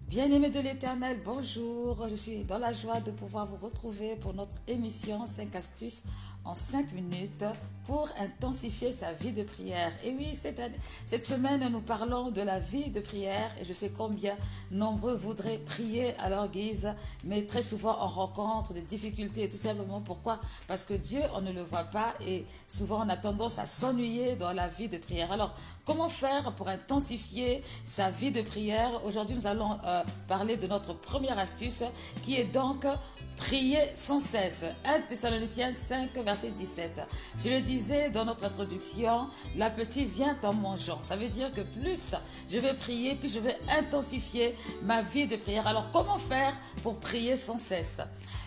Bien-aimés de l'Éternel, bonjour. Je suis dans la joie de pouvoir vous retrouver pour notre émission 5 astuces en 5 minutes pour intensifier sa vie de prière. Et oui, cette semaine, nous parlons de la vie de prière et je sais combien nombreux voudraient prier à leur guise, mais très souvent on rencontre des difficultés. Et tout simplement pourquoi? Parce que Dieu, on ne le voit pas et souvent on a tendance à s'ennuyer dans la vie de prière. Alors, comment faire pour intensifier sa vie de prière? Aujourd'hui, nous allons parler de notre première astuce qui est donc prier sans cesse. 1 Thessaloniciens 5, verset 17. Je le disais dans notre introduction, l'appétit vient en mangeant. Ça veut dire que plus je vais prier, plus je vais intensifier ma vie de prière. Alors, comment faire pour prier sans cesse?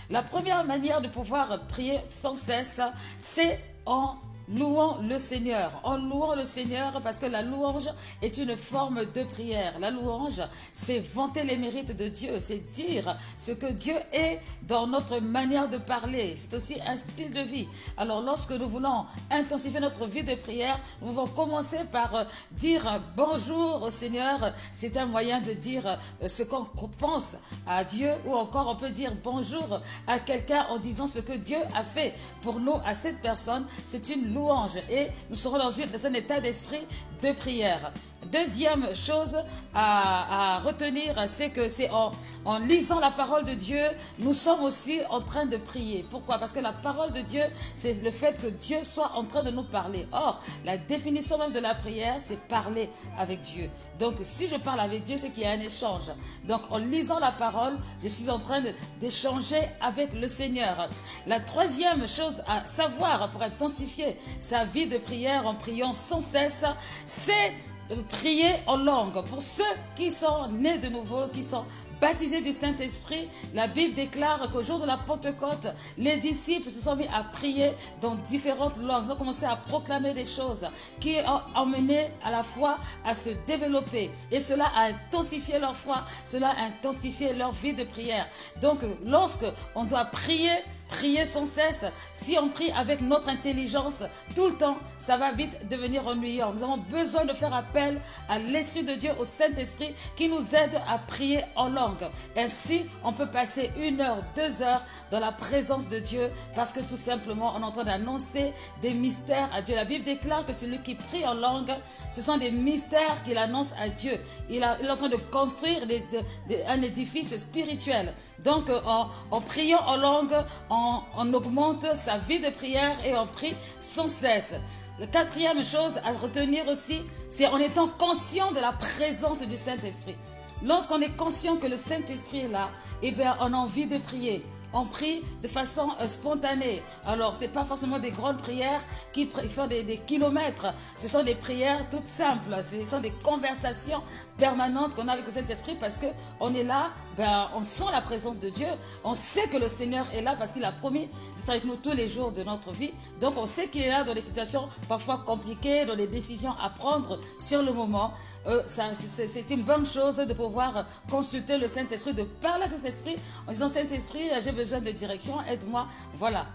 La première manière de pouvoir prier sans cesse, c'est en louant le Seigneur, en louant le Seigneur, parce que la louange est une forme de prière. La louange, c'est vanter les mérites de Dieu, c'est dire ce que Dieu est dans notre manière de parler. C'est aussi un style de vie. Alors lorsque nous voulons intensifier notre vie de prière, nous devons commencer par dire bonjour au Seigneur. C'est un moyen de dire ce qu'on pense à Dieu, ou encore on peut dire bonjour à quelqu'un en disant ce que Dieu a fait pour nous, à cette personne. C'est une louange et nous serons dans un état d'esprit de prière. Deuxième chose à retenir, c'est que c'est en lisant la parole de Dieu, nous sommes aussi en train de prier. Pourquoi? Parce que la parole de Dieu, c'est le fait que Dieu soit en train de nous parler. Or, la définition même de la prière, c'est parler avec Dieu. Donc, si je parle avec Dieu, c'est qu'il y a un échange. Donc, en lisant la parole, je suis en train d'échanger avec le Seigneur. La troisième chose à savoir pour intensifier sa vie de prière en priant sans cesse, c'est prier en langue. Pour ceux qui sont nés de nouveau, qui sont baptisés du Saint-Esprit, la Bible déclare qu'au jour de la Pentecôte, les disciples se sont mis à prier dans différentes langues. Ils ont commencé à proclamer des choses qui ont emmené à la foi à se développer. Et cela a intensifié leur foi, cela a intensifié leur vie de prière. Donc, lorsque on doit prier sans cesse, si on prie avec notre intelligence tout le temps, ça va vite devenir ennuyant. Nous avons besoin de faire appel à l'Esprit de Dieu, au Saint-Esprit, qui nous aide à prier en langue. Ainsi, on peut passer 1 heure, 2 heures dans la présence de Dieu, parce que tout simplement, on est en train d'annoncer des mystères à Dieu. La Bible déclare que celui qui prie en langue, ce sont des mystères qu'il annonce à Dieu. Il est en train de construire un édifice spirituel. Donc, en priant en langue, on augmente sa vie de prière et on prie sans cesse. La quatrième chose à retenir aussi, c'est en étant conscient de la présence du Saint-Esprit. Lorsqu'on est conscient que le Saint-Esprit est là, eh bien, on a envie de prier. On prie de façon spontanée. Alors, ce n'est pas forcément des grandes prières qui font des kilomètres. Ce sont des prières toutes simples. Ce sont des conversations permanentes qu'on a avec le Saint-Esprit parce qu'on est là, on sent la présence de Dieu. On sait que le Seigneur est là parce qu'il a promis d'être avec nous tous les jours de notre vie. Donc, on sait qu'il est là dans des situations parfois compliquées, dans les décisions à prendre sur le moment. C'est une bonne chose de pouvoir consulter le Saint-Esprit, de parler avec le Saint-Esprit en disant Saint-Esprit, j'ai besoin de direction, aide-moi. Voilà.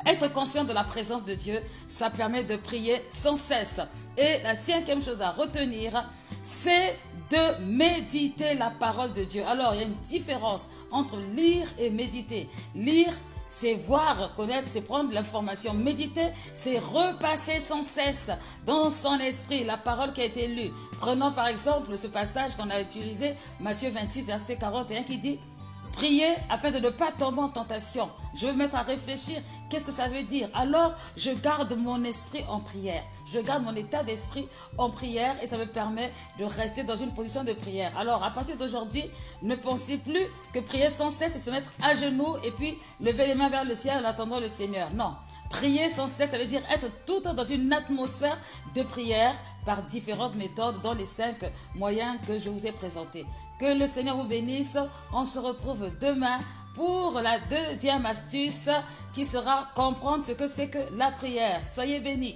Être conscient de la présence de Dieu, ça permet de prier sans cesse. Et la cinquième chose à retenir, c'est de méditer la parole de Dieu. Alors, il y a une différence entre lire et méditer. Lire, c'est voir, connaître, c'est prendre l'information. Méditer, c'est repasser sans cesse dans son esprit la parole qui a été lue. Prenons par exemple ce passage qu'on a utilisé, Matthieu 26, verset 41, qui dit « Priez afin de ne pas tomber en tentation ». Je vais me mettre à réfléchir, qu'est-ce que ça veut dire? Alors, je garde mon esprit en prière. Je garde mon état d'esprit en prière et ça me permet de rester dans une position de prière. Alors, à partir d'aujourd'hui, ne pensez plus que prier sans cesse, c'est se mettre à genoux et puis lever les mains vers le ciel en attendant le Seigneur. Non, prier sans cesse, ça veut dire être tout le temps dans une atmosphère de prière par différentes méthodes dans les 5 moyens que je vous ai présentés. Que le Seigneur vous bénisse. On se retrouve demain pour la deuxième astuce qui sera comprendre ce que c'est que la prière. Soyez bénis.